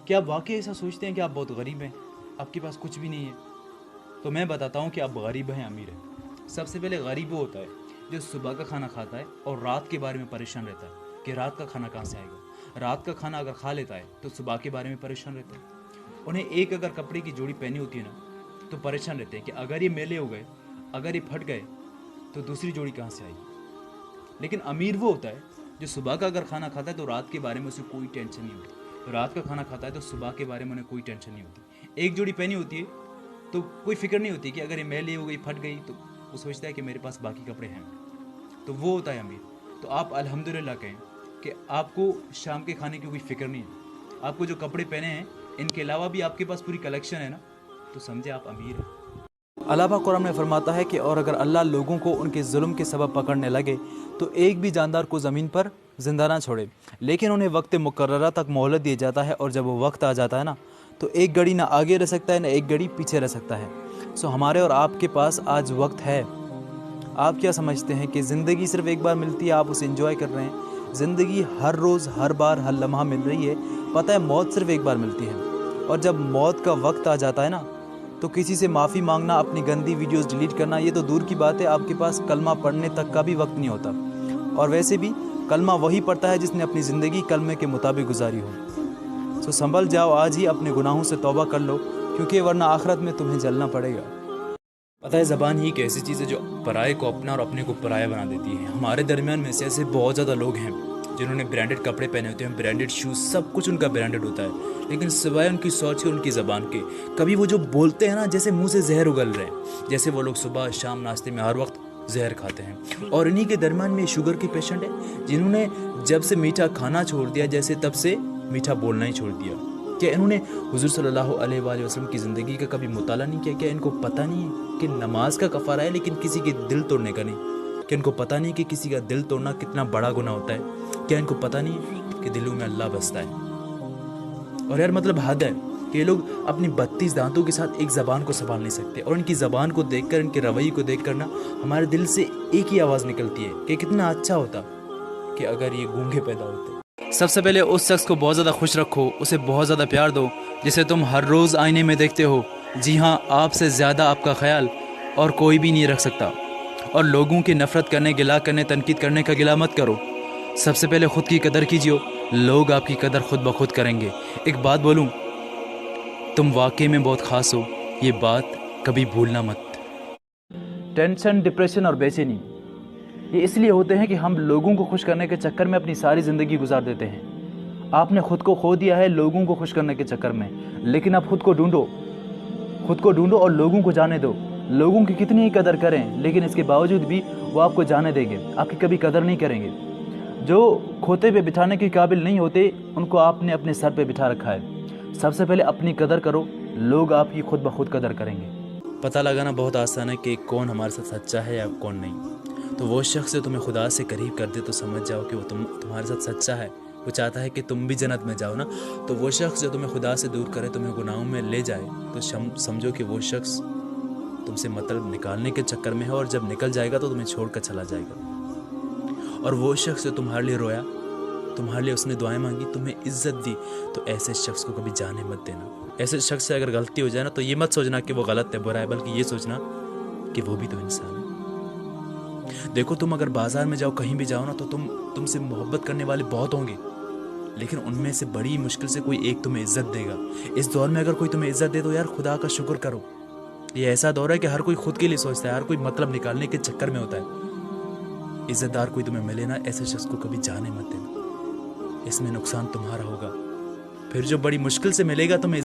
क्या आप वाकई ऐसा सोचते हैं कि आप बहुत गरीब हैं, आपके पास कुछ भी नहीं है? तो मैं बताता हूँ कि आप गरीब हैं अमीर हैं। सबसे पहले गरीब वो होता है जो सुबह का खाना खाता है और रात के बारे में परेशान रहता है कि रात का खाना कहाँ से आएगा। रात का खाना अगर खा लेता है तो सुबह के बारे में परेशान रहता है। उन्हें एक अगर कपड़े की जोड़ी पहनी होती है ना तो परेशान रहते हैं कि अगर ये मैले हो गए, अगर ये फट गए तो दूसरी जोड़ी कहाँ से आएगी। लेकिन अमीर वो होता है जो सुबह का अगर खाना खाता है तो रात के बारे में उसे कोई टेंशन नहीं होती, तो रात का खाना खाता है तो सुबह के बारे में उन्हें कोई टेंशन नहीं होती। एक जोड़ी पहनी होती है तो कोई फिक्र नहीं होती कि अगर ये मैले हो गई, फट गई, तो वो सोचता है कि मेरे पास बाकी कपड़े हैं। तो वो होता है अमीर। तो आप अल्हम्दुलिल्लाह कहें कि आपको शाम के खाने की कोई फिक्र नहीं है। आपको जो कपड़े पहने हैं इनके अलावा भी आपके पास पूरी कलेक्शन है ना, तो समझे आप अमीर हैं। अल्लाह कुरान में फरमाता है कि और अगर अल्लाह लोगों को उनके जुल्म के सबब पकड़ने लगे तो एक भी जानदार को ज़मीन पर ज़िंदा ना छोड़े, लेकिन उन्हें वक्त मुकर्ररा तक मोहलत दिया जाता है, और जब वो वक्त आ जाता है ना तो एक घड़ी ना आगे रह सकता है ना एक घड़ी पीछे रह सकता है। सो हमारे और आपके पास आज वक्त है। आप क्या समझते हैं कि ज़िंदगी सिर्फ एक बार मिलती है, आप उसे एंजॉय कर रहे हैं? ज़िंदगी हर रोज़, हर बार, हर लम्हा मिल रही है। पता है मौत सिर्फ एक बार मिलती है, और जब मौत का वक्त आ जाता है ना तो किसी से माफ़ी मांगना, अपनी गंदी वीडियोस डिलीट करना, ये तो दूर की बात है, आपके पास कलमा पढ़ने तक का भी वक्त नहीं होता। और वैसे भी कलमा वही पढ़ता है जिसने अपनी ज़िंदगी कलमे के मुताबिक गुजारी हो। सो संभल जाओ, आज ही अपने गुनाहों से तौबा कर लो, क्योंकि वरना आखिरत में तुम्हें जलना पड़ेगा। पता है ज़बान ही एक ऐसी चीज़ है जो पराये को अपना और अपने को पराया बना देती है। हमारे दरमियान में से ऐसे बहुत ज़्यादा लोग हैं जिन्होंने ब्रांडेड कपड़े पहने होते हैं, ब्रांडेड शूज़, सब कुछ उनका ब्रांडेड होता है, लेकिन सिवाय उनकी सोच और उनकी ज़बान के कभी वो जो बोलते हैं ना जैसे मुंह से जहर उगल रहे हैं। जैसे वो लोग सुबह शाम नाश्ते में हर वक्त जहर खाते हैं। और इन्हीं के दरमियान में शुगर के पेशेंट है जिन्होंने जब से मीठा खाना छोड़ दिया जैसे तब से मीठा बोलना ही छोड़ दिया। क्या इन्होंने हुज़ूर सल्लल्लाहु अलैहि वसल्लम की ज़िंदगी का कभी मुताला नहीं किया? क्या इनको पता नहीं है कि नमाज का कफ़ारा है लेकिन किसी के दिल तोड़ने का नहीं? क्या इनको पता नहीं कि किसी का दिल तोड़ना कितना बड़ा गुनाह होता है? क्या इनको पता नहीं है कि दिलों में अल्लाह बसता है? और यार मतलब हद है कि ये लोग अपनी 32 दांतों के साथ एक ज़बान को संभाल नहीं सकते, और इनकी ज़बान को देखकर, इनके रवैये को देखकर ना हमारे दिल से एक ही आवाज़ निकलती है कि कितना अच्छा होता कि अगर ये गूंगे पैदा होते। सबसे पहले उस शख्स को बहुत ज़्यादा खुश रखो, उसे बहुत ज़्यादा प्यार दो जिसे तुम हर रोज़ आईने में देखते हो। जी हाँ, आपसे ज़्यादा आपका ख्याल और कोई भी नहीं रख सकता। और लोगों की नफ़रत करने, गिला करने, तनकीद करने का गिला मत करो। सबसे पहले ख़ुद की कदर कीजिए, लोग आपकी कदर खुद ब खुद करेंगे। एक बात बोलूं, तुम वाकई में बहुत ख़ास हो, ये बात कभी भूलना मत। टेंशन, डिप्रेशन और बेचैनी ये इसलिए होते हैं कि हम लोगों को खुश करने के चक्कर में अपनी सारी ज़िंदगी गुजार देते हैं। आपने खुद को खो दिया है लोगों को खुश करने के चक्कर में, लेकिन आप खुद को ढूंढो और लोगों को जाने दो। लोगों की कितनी ही कदर करें, लेकिन इसके बावजूद भी वो आपको जाने देंगे, आपकी कभी कदर नहीं करेंगे। जो खोते पे बिठाने के काबिल नहीं होते उनको आपने अपने सर पे बिठा रखा है। सबसे पहले अपनी कदर करो, लोग आपकी खुद ब खुद कदर करेंगे। पता लगाना बहुत आसान है कि कौन हमारे साथ सच्चा है या कौन नहीं। तो वो शख्स जो तुम्हें खुदा से करीब कर दे तो समझ जाओ कि वो तुम्हारे साथ सच्चा है, वो चाहता है कि तुम भी जन्नत में जाओ ना। तो वो शख्स जो तुम्हें खुदा से दूर करे, तुम्हें गुनाहों में ले जाए, तो समझो कि वो शख्स तुमसे मतलब निकालने के चक्कर में है, और जब निकल जाएगा तो तुम्हें छोड़ कर चला जाएगा। और वो शख्स जो तुम्हारे लिए रोया, तुम्हारे लिए उसने दुआएं मांगी, तुम्हें इज्जत दी, तो ऐसे शख्स को कभी जाने मत देना। ऐसे शख्स से अगर गलती हो जाए ना तो ये मत सोचना कि वो गलत है, बुरा है, बल्कि ये सोचना कि वो भी तो इंसान है। देखो, तुम अगर बाजार में जाओ, कहीं भी जाओ ना, तो तुमसे मोहब्बत करने वाले बहुत होंगे, लेकिन उनमें से बड़ी मुश्किल से कोई एक तुम्हें इज्जत देगा। इस दौर में अगर कोई तुम्हें इज्जत दे तो यार खुदा का शुक्र करो। ये ऐसा दौर है कि हर कोई खुद के लिए सोचता है, हर कोई मतलब निकालने के चक्कर में होता है। इज्जतदार कोई तुम्हें मिले ना, ऐसे शख्स को कभी जाने मत देना, इसमें नुकसान तुम्हारा होगा। फिर जो बड़ी मुश्किल से मिलेगा तुम्हें